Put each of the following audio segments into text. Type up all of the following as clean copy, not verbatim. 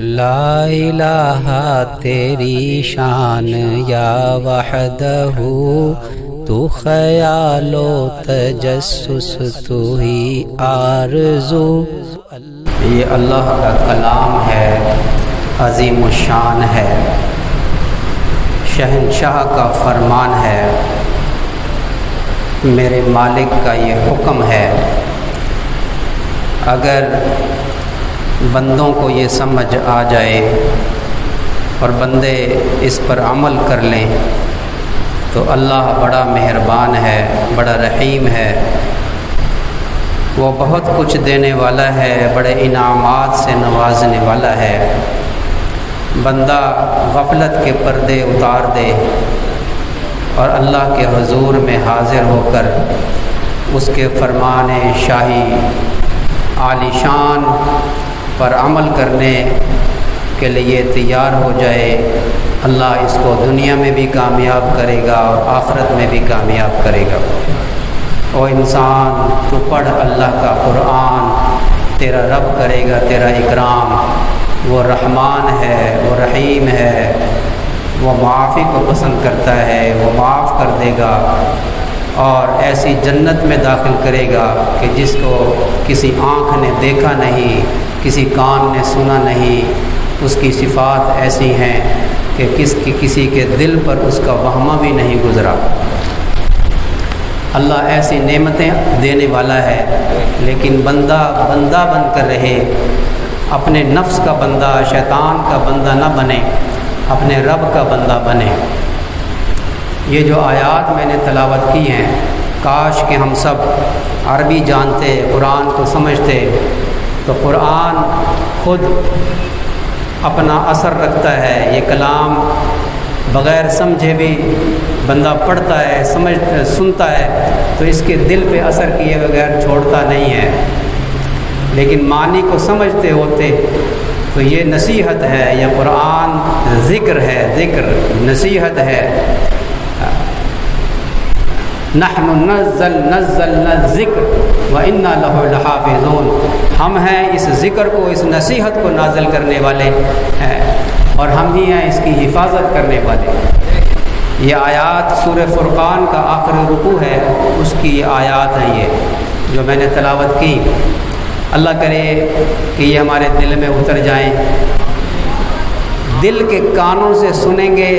لا الہ تیری شان یا وحدہ، تو خیال و تجسس تو ہی آرزو۔ یہ اللہ کا کلام ہے، عظیم الشان ہے، شہنشاہ کا فرمان ہے، میرے مالک کا یہ حکم ہے۔ اگر بندوں کو یہ سمجھ آ جائے اور بندے اس پر عمل کر لیں تو اللہ بڑا مہربان ہے، بڑا رحیم ہے، وہ بہت کچھ دینے والا ہے، بڑے انعامات سے نوازنے والا ہے۔ بندہ غفلت کے پردے اتار دے اور اللہ کے حضور میں حاضر ہو کر اس کے فرمان شاہی عالی شان پر عمل کرنے کے لیے تیار ہو جائے، اللہ اس کو دنیا میں بھی کامیاب کرے گا اور آخرت میں بھی کامیاب کرے گا۔ او انسان، تو پڑھ اللہ کا قرآن، تیرا رب کرے گا تیرا اکرام۔ وہ رحمان ہے، وہ رحیم ہے، وہ معافی کو پسند کرتا ہے، وہ معاف کر دے گا اور ایسی جنت میں داخل کرے گا کہ جس کو کسی آنکھ نے دیکھا نہیں، کسی کان نے سنا نہیں۔ اس کی صفات ایسی ہیں کہ کسی کے دل پر اس کا وہمہ بھی نہیں گزرا۔ اللہ ایسی نعمتیں دینے والا ہے، لیکن بندہ بن کر رہے، اپنے نفس کا بندہ، شیطان کا بندہ نہ بنے، اپنے رب کا بندہ بنے۔ یہ جو آیات میں نے تلاوت کی ہیں، کاش کہ ہم سب عربی جانتے، قرآن کو سمجھتے، تو قرآن خود اپنا اثر رکھتا ہے۔ یہ کلام بغیر سمجھے بھی بندہ پڑھتا ہے، سنتا ہے تو اس کے دل پہ اثر کیے بغیر چھوڑتا نہیں ہے، لیکن معنی کو سمجھتے ہوتے تو یہ نصیحت ہے، یہ قرآن ذکر ہے، ذکر نصیحت ہے۔ نحن نزلنا الذکر وَإِنَّا لَهُ لَحَافِظُونَ، ہم ہیں اس ذکر کو، اس نصیحت کو نازل کرنے والے ہیں اور ہم ہی ہیں اس کی حفاظت کرنے والے۔ یہ آیات سورہ فرقان کا آخری رکوع ہے، اس کی آیات ہیں یہ جو میں نے تلاوت کی۔ اللہ کرے کہ یہ ہمارے دل میں اتر جائیں، دل کے کانوں سے سنیں گے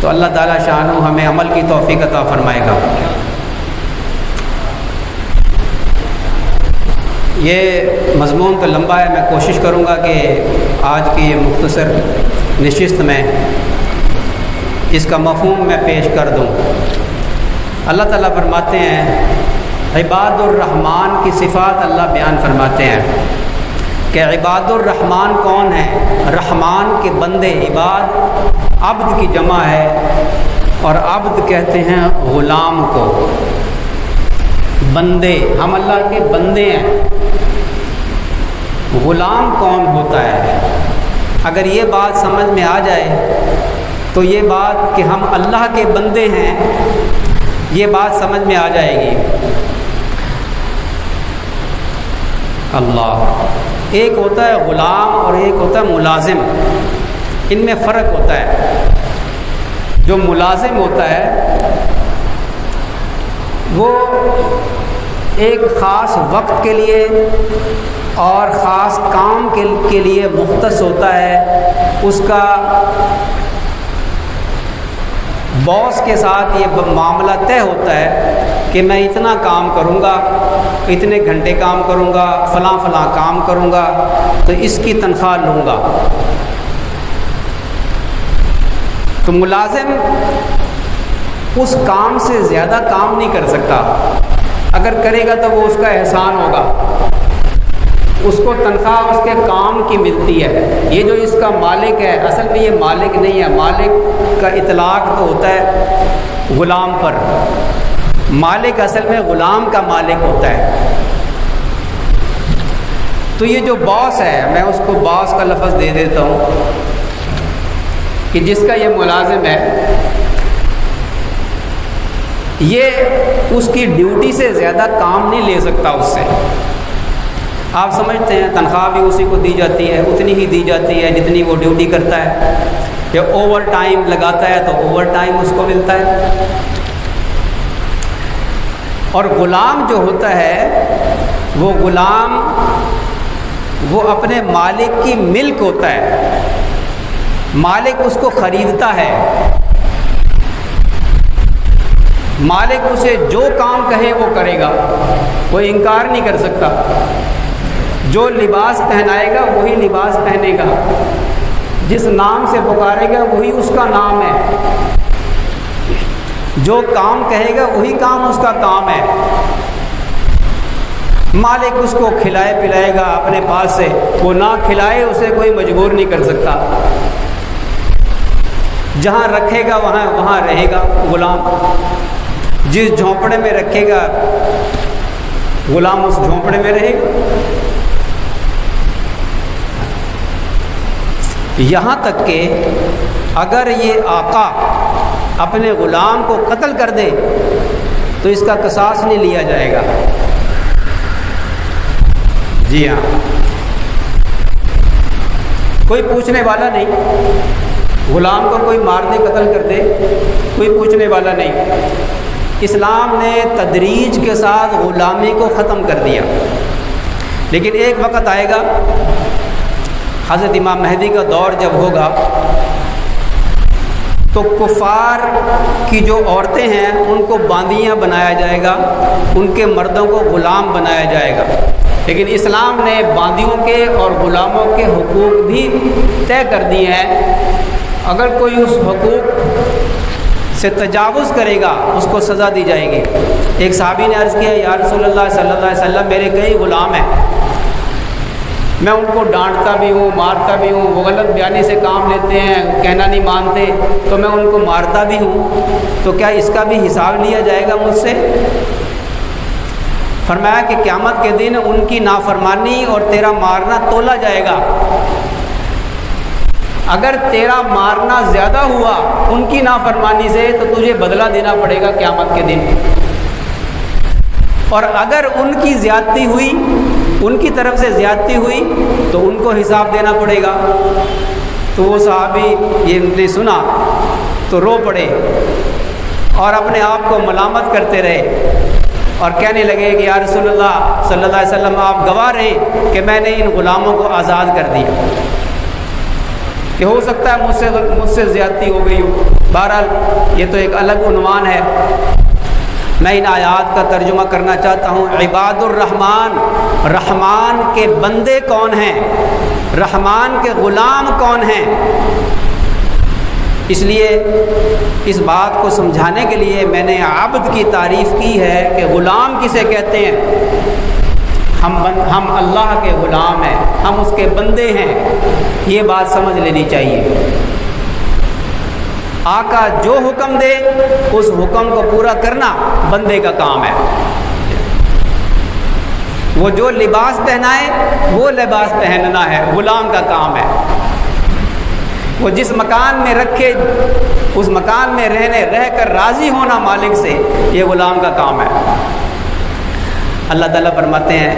تو اللہ تعالیٰ شانہ ہمیں عمل کی توفیق عطا فرمائے گا۔ یہ مضمون تو لمبا ہے، میں کوشش کروں گا کہ آج کی یہ مختصر نشست میں اس کا مفہوم میں پیش کر دوں۔ اللہ تعالیٰ فرماتے ہیں، عباد الرحمن کی صفات اللہ بیان فرماتے ہیں کہ عباد الرحمن کون ہیں؟ رحمان کے بندے، عباد عبد کی جمع ہے اور عبد کہتے ہیں غلام کو۔ بندے، ہم اللہ کے بندے ہیں۔ غلام کون ہوتا ہے؟ اگر یہ بات سمجھ میں آ جائے تو یہ بات کہ ہم اللہ کے بندے ہیں، یہ بات سمجھ میں آ جائے گی۔ اللہ، ایک ہوتا ہے غلام اور ایک ہوتا ہے ملازم، ان میں فرق ہوتا ہے۔ جو ملازم ہوتا ہے وہ ایک خاص وقت کے لیے اور خاص کام کے لیے مختص ہوتا ہے۔ اس کا باس کے ساتھ یہ معاملہ طے ہوتا ہے کہ میں اتنا کام کروں گا، اتنے گھنٹے کام کروں گا، فلاں فلاں کام کروں گا تو اس کی تنخواہ لوں گا۔ تو ملازم اس کام سے زیادہ کام نہیں کر سکتا، اگر کرے گا تو وہ اس کا احسان ہوگا، اس کو تنخواہ اس کے کام کی ملتی ہے۔ یہ جو اس کا مالک ہے، اصل میں یہ مالک نہیں ہے، مالک کا اطلاق تو ہوتا ہے غلام پر، مالک اصل میں غلام کا مالک ہوتا ہے۔ تو یہ جو باس ہے، میں اس کو باس کا لفظ دے دیتا ہوں کہ جس کا یہ ملازم ہے، یہ اس کی ڈیوٹی سے زیادہ کام نہیں لے سکتا اس سے۔ آپ سمجھتے ہیں تنخواہ بھی اسی کو دی جاتی ہے، اتنی ہی دی جاتی ہے جتنی وہ ڈیوٹی کرتا ہے، یا اوور ٹائم لگاتا ہے تو اوور ٹائم اس کو ملتا ہے۔ اور غلام جو ہوتا ہے وہ غلام وہ اپنے مالک کی ملک ہوتا ہے، مالک اس کو خریدتا ہے، مالک اسے جو کام کہے وہ کرے گا، کوئی انکار نہیں کر سکتا۔ جو لباس پہنائے گا وہی لباس پہنے گا، جس نام سے پکارے گا وہی اس کا نام ہے، جو کام کہے گا وہی کام اس کا کام ہے۔ مالک اس کو کھلائے پلائے گا اپنے پاس سے، وہ نہ کھلائے اسے کوئی مجبور نہیں کر سکتا، جہاں رکھے گا وہاں رہے گا غلام، جس جھونپڑے میں رکھے گا غلام اس جھونپڑے میں رہے گا۔ یہاں تک کہ اگر یہ آقا اپنے غلام کو قتل کر دے تو اس کا قصاص نہیں لیا جائے گا۔ جی ہاں، کوئی پوچھنے والا نہیں، غلام کو کوئی مار دے قتل کر دے کوئی پوچھنے والا نہیں۔ اسلام نے تدریج کے ساتھ غلامی کو ختم کر دیا، لیکن ایک وقت آئے گا حضرت امام مہدی کا دور جب ہوگا تو کفار کی جو عورتیں ہیں ان کو باندیاں بنایا جائے گا، ان کے مردوں کو غلام بنایا جائے گا، لیکن اسلام نے باندیوں کے اور غلاموں کے حقوق بھی طے کر دیے ہیں۔ اگر کوئی اس حقوق سے تجاوز کرے گا اس کو سزا دی جائے گی۔ ایک صحابی نے عرض کیا یا رسول اللہ صلی اللہ علیہ وسلم میرے کئی غلام ہیں، میں ان کو ڈانٹتا بھی ہوں مارتا بھی ہوں، وہ غلط بیانی سے کام لیتے ہیں، کہنا نہیں مانتے تو میں ان کو مارتا بھی ہوں، تو کیا اس کا بھی حساب لیا جائے گا مجھ سے؟ فرمایا کہ قیامت کے دن ان کی نافرمانی اور تیرا مارنا تولا جائے گا، اگر تیرا مارنا زیادہ ہوا ان کی نافرمانی سے تو تجھے بدلہ دینا پڑے گا قیامت کے دن، اور اگر ان کی زیادتی ہوئی، ان کی طرف سے زیادتی ہوئی تو ان کو حساب دینا پڑے گا۔ تو وہ صحابی یہ نے سنا تو رو پڑے اور اپنے آپ کو ملامت کرتے رہے اور کہنے لگے کہ یا رسول اللہ صلی اللہ علیہ وسلم آپ گواہ رہے کہ میں نے ان غلاموں کو آزاد کر دیا، کہ ہو سکتا ہے مجھ سے زیادتی ہو گئی ہو۔ بہرحال یہ تو ایک الگ عنوان ہے، میں ان آیات کا ترجمہ کرنا چاہتا ہوں۔ عباد الرحمن، رحمان کے بندے کون ہیں، رحمان کے غلام کون ہیں؟ اس لیے اس بات کو سمجھانے کے لیے میں نے عبد کی تعریف کی ہے کہ غلام کسے کہتے ہیں۔ ہم اللہ کے غلام ہیں، ہم اس کے بندے ہیں، یہ بات سمجھ لینی چاہیے۔ آقا جو حکم دے اس حکم کو پورا کرنا بندے کا کام ہے، وہ جو لباس پہنائے وہ لباس پہننا ہے، غلام کا کام ہے۔ وہ جس مکان میں رکھے اس مکان میں رہ کر راضی ہونا مالک سے، یہ غلام کا کام ہے۔ اللہ تعالیٰ فرماتے ہیں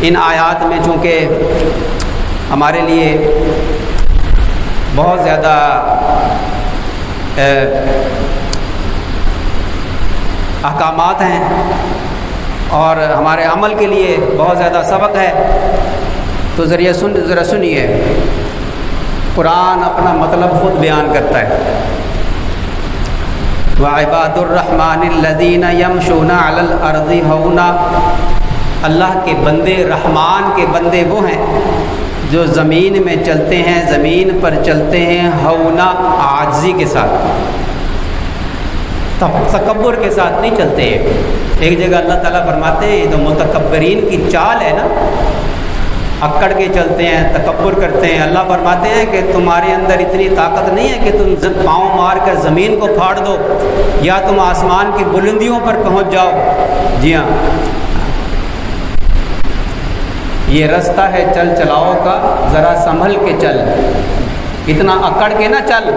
ان آیات میں چونکہ ہمارے لیے بہت زیادہ احکامات ہیں اور ہمارے عمل کے لیے بہت زیادہ سبق ہے، تو ذرا سنیے، قرآن اپنا مطلب خود بیان کرتا ہے۔ وَعِبَادُ الرَّحْمَنِ الَّذِينَ يَمْشُونَ عَلَى الْأَرْضِ هَوْنًا، اللہ کے بندے، رحمان کے بندے وہ ہیں جو زمین میں چلتے ہیں، زمین پر چلتے ہیں ہونا، عاجزی کے ساتھ، تکبر کے ساتھ نہیں چلتے ہیں۔ ایک جگہ اللہ تعالیٰ فرماتے ہیں یہ تو متکبرین کی چال ہے نا، اکڑ کے چلتے ہیں، تکبر کرتے ہیں۔ اللہ فرماتے ہیں کہ تمہارے اندر اتنی طاقت نہیں ہے کہ تم پاؤں مار کر زمین کو پھاڑ دو یا تم آسمان کی بلندیوں پر پہنچ جاؤ۔ جی ہاں، یہ رستہ ہے چل چلاؤ کا، ذرا سنبھل کے چل، اتنا اکڑ کے نہ چل۔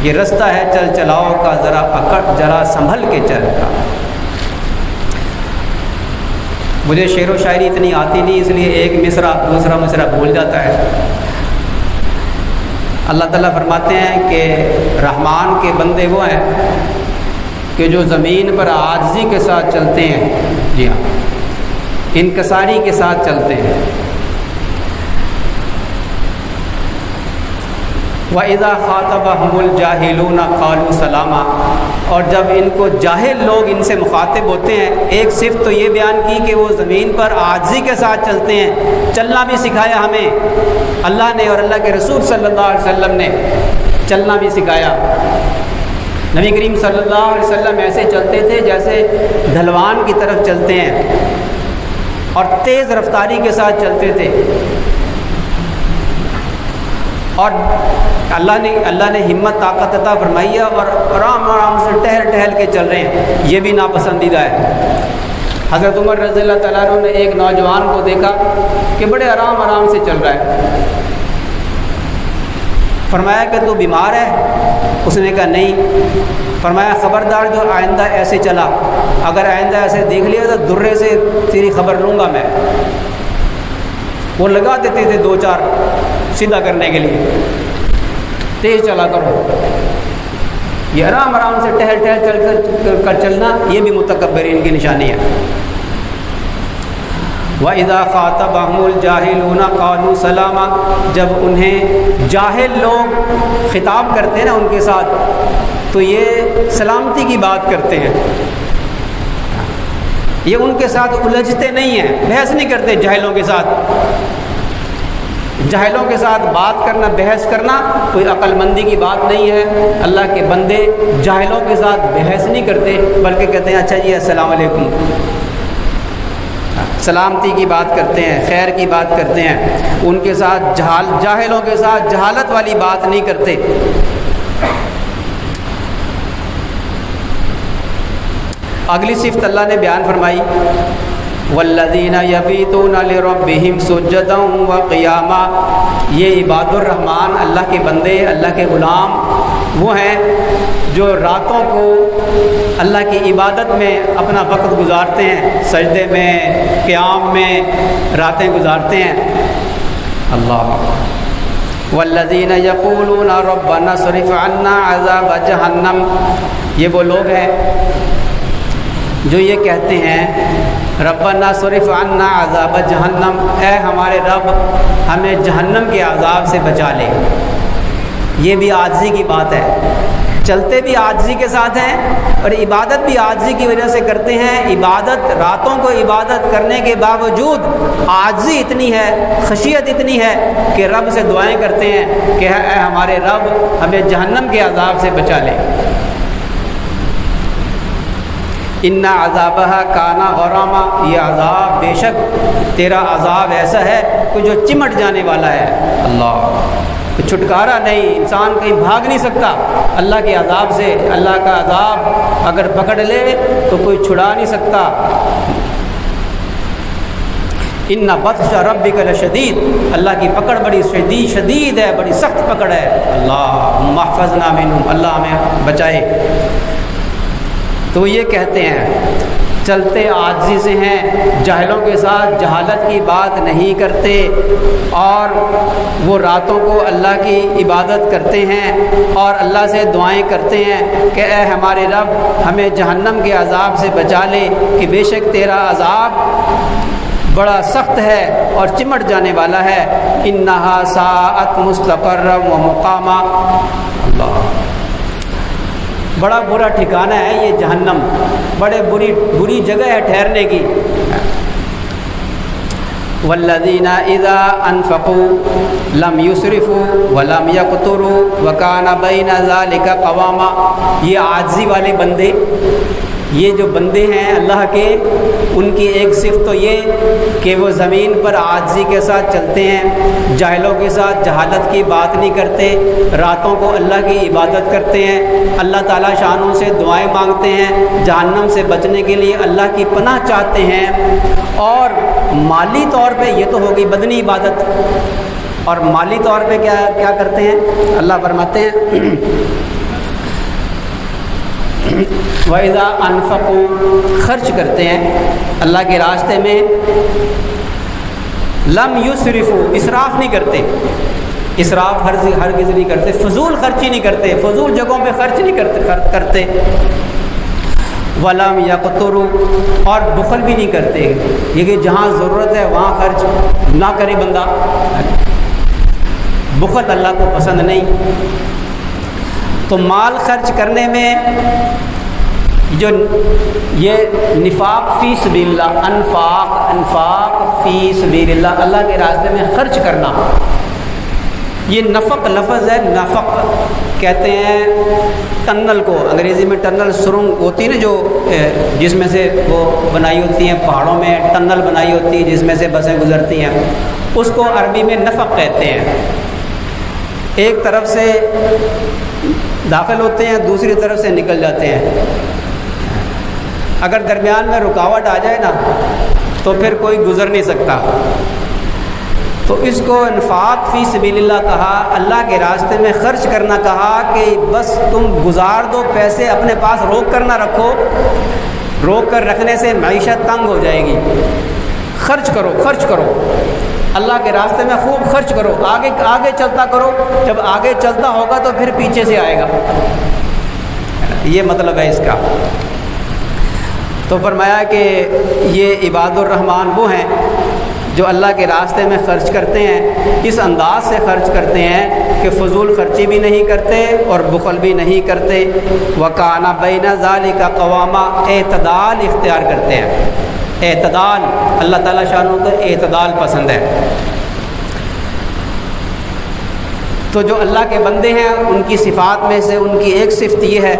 یہ رستہ ہے چل چلاؤ کا، ذرا سنبھل کے چل۔ مجھے شعر و شاعری اتنی آتی نہیں، اس لیے ایک مصرع دوسرا مصرع بھول جاتا ہے۔ اللہ تعالیٰ فرماتے ہیں کہ رحمان کے بندے وہ ہیں کہ جو زمین پر عاجزی کے ساتھ چلتے ہیں، جی ہاں، انکساری کے ساتھ چلتے ہیں۔ وَإِذَا خَاطَبَهُمُ الْجَاهِلُونَ قَالُوا سَلَامًا، اور جب ان کو جاہل لوگ ان سے مخاطب ہوتے ہیں، ایک صفت تو یہ بیان کی کہ وہ زمین پر عاجزی کے ساتھ چلتے ہیں، چلنا بھی سکھایا ہمیں اللہ نے اور اللہ کے رسول صلی اللہ علیہ وسلم نے، چلنا بھی سکھایا۔ نبی کریم صلی اللہ علیہ وسلم ایسے چلتے تھے جیسے ڈھلوان کی طرف چلتے ہیں، اور تیز رفتاری کے ساتھ چلتے تھے، اور اللہ نے ہمت طاقت عطا فرمائی ہے، اور آرام آرام سے ٹہل ٹہل کے چل رہے ہیں، یہ بھی ناپسندیدہ ہے۔ حضرت عمر رضی اللہ تعالیٰ عنہ نے ایک نوجوان کو دیکھا کہ بڑے آرام آرام سے چل رہا ہے، فرمایا کہ تو بیمار ہے؟ اس نے کہا نہیں۔ فرمایا خبردار جو آئندہ ایسے چلا، اگر آئندہ ایسے دیکھ لیا تو درے سے تیری خبر لوں گا میں۔ وہ لگا دیتے تھے دو چار سیدھا کرنے کے لیے، تیز چلا کرو۔ یہ آرام آرام سے ٹہل ٹہل کر چلنا، یہ بھی متکبرین کی نشانی ہے۔ وَإِذَا خَاطَبَهُمُ الْجَاهِلُونَ قَالُوا سَلَامًا، جب انہیں جاہل لوگ خطاب کرتے ہیں نا ان کے ساتھ، تو یہ سلامتی کی بات کرتے ہیں، یہ ان کے ساتھ الجھتے نہیں ہیں، بحث نہیں کرتے جاہلوں کے ساتھ۔ جاہلوں کے ساتھ بات کرنا، بحث کرنا کوئی عقل مندی کی بات نہیں ہے۔ اللہ کے بندے جاہلوں کے ساتھ بحث نہیں کرتے، بلکہ کہتے ہیں اچھا جی السلام علیکم، سلامتی کی بات کرتے ہیں، خیر کی بات کرتے ہیں، ان کے ساتھ جاہلوں کے ساتھ جہالت والی بات نہیں کرتے۔ اگلی صفت اللہ نے بیان فرمائی، والذین یبیتون لربہم سجدا وقیاما، یہ عباد الرحمن اللہ کے بندے، اللہ کے غلام وہ ہیں جو راتوں کو اللہ کی عبادت میں اپنا وقت گزارتے ہیں، سجدے میں، قیام میں راتیں گزارتے ہیں۔ اللہ والذین یقولون ربنا اصرف عنا عذاب جہنم، یہ وہ لوگ ہیں جو یہ کہتے ہیں ربنا اصرف عنا عذاب جہنم، اے ہمارے رب ہمیں جہنم کے عذاب سے بچا لے۔ یہ بھی عاجزی کی بات ہے، چلتے بھی عاجزی کے ساتھ ہیں اور عبادت بھی عاجزی کی وجہ سے کرتے ہیں۔ عبادت، راتوں کو عبادت کرنے کے باوجود عاجزی اتنی ہے، خشیت اتنی ہے کہ رب سے دعائیں کرتے ہیں کہ اے ہمارے رب ہمیں جہنم کے عذاب سے بچا لے۔ ان عذابها کان غراما، یہ عذاب بے شک تیرا عذاب ایسا ہے کہ جو چمٹ جانے والا ہے۔ اللہ، چھٹکارا نہیں، انسان کہیں بھاگ نہیں سکتا اللہ کے عذاب سے۔ اللہ کا عذاب اگر پکڑ لے تو کوئی چھڑا نہیں سکتا۔ ان بطش ربک لشدید، اللہ کی پکڑ بڑی شدید ہے، بڑی سخت پکڑ ہے۔ اللہم احفظنا منہم، اللہ ہمیں بچائے۔ تو یہ کہتے ہیں چلتے عاجزی سے ہیں، جاہلوں کے ساتھ جہالت کی بات نہیں کرتے، اور وہ راتوں کو اللہ کی عبادت کرتے ہیں اور اللہ سے دعائیں کرتے ہیں کہ اے ہمارے رب ہمیں جہنم کے عذاب سے بچا لے، کہ بے شک تیرا عذاب بڑا سخت ہے اور چمٹ جانے والا ہے۔ انہا ساعت مستقرا و مقاما، اللہ، بڑا برا ٹھکانہ ہے یہ جہنم، بڑے بری جگہ ہے ٹھہرنے کی۔ والذین اذا انفقوا لم یسرفوا ولم یقتروا وکان بین ذلک قواما، یہ عاجزی والے بندے، یہ جو بندے ہیں اللہ کے، ان کی ایک صفت تو یہ کہ وہ زمین پر عاجزی کے ساتھ چلتے ہیں، جاہلوں کے ساتھ جہالت کی بات نہیں کرتے، راتوں کو اللہ کی عبادت کرتے ہیں، اللہ تعالیٰ شانوں سے دعائیں مانگتے ہیں، جہنم سے بچنے کے لیے اللہ کی پناہ چاہتے ہیں، اور مالی طور پہ یہ تو ہوگی بدنی عبادت، اور مالی طور پہ کیا کرتے ہیں؟ اللہ فرماتے ہیں وَإِذَا أَنفَقُوا خرچ کرتے ہیں اللہ کے راستے میں، لم یسرفوا اسراف نہیں کرتے، اسراف ہرگز نہیں کرتے، فضول خرچی نہیں کرتے، فضول جگہوں پہ خرچ نہیں کرتے، وَلَمْ يَقْتُرُوا اور بخل بھی نہیں کرتے، یہ کہ جہاں ضرورت ہے وہاں خرچ نہ کرے بندہ، بخل اللہ کو پسند نہیں۔ تو مال خرچ کرنے میں جو یہ نفاق فی سبیل اللہ، انفاق فی سبیل اللہ، اللہ کے راستے میں خرچ کرنا، یہ نفق لفظ ہے، نفق کہتے ہیں ٹنل کو، انگریزی میں ٹنل سرنگ ہوتی ہے نا، جو جس میں سے وہ بنائی ہوتی ہیں پہاڑوں میں، ٹنل بنائی ہوتی ہے جس میں سے بسیں گزرتی ہیں، اس کو عربی میں نفق کہتے ہیں۔ ایک طرف سے داخل ہوتے ہیں، دوسری طرف سے نکل جاتے ہیں، اگر درمیان میں رکاوٹ آ جائے نا تو پھر کوئی گزر نہیں سکتا۔ تو اس کو انفاق فی سبیل اللہ کہا، اللہ کے راستے میں خرچ کرنا کہا کہ بس تم گزار دو پیسے، اپنے پاس روک کر نہ رکھو، روک کر رکھنے سے معیشت تنگ ہو جائے گی، خرچ کرو، خرچ کرو، اللہ کے راستے میں خوب خرچ کرو، آگے چلتا کرو، جب آگے چلتا ہوگا تو پھر پیچھے سے آئے گا، یہ مطلب ہے اس کا۔ تو فرمایا کہ یہ عباد الرحمن وہ ہیں جو اللہ کے راستے میں خرچ کرتے ہیں، اس انداز سے خرچ کرتے ہیں کہ فضول خرچی بھی نہیں کرتے اور بخل بھی نہیں کرتے، وَكَانَ بَيْنَ ذَلِكَ قَوَامًا اعتدال اختیار کرتے ہیں، اعتدال، اللہ تعالیٰ شانہ کو اعتدال پسند ہے۔ تو جو اللہ کے بندے ہیں ان کی صفات میں سے ان کی ایک صفت یہ ہے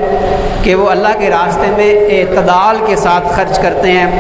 کہ وہ اللہ کے راستے میں اعتدال کے ساتھ خرچ کرتے ہیں،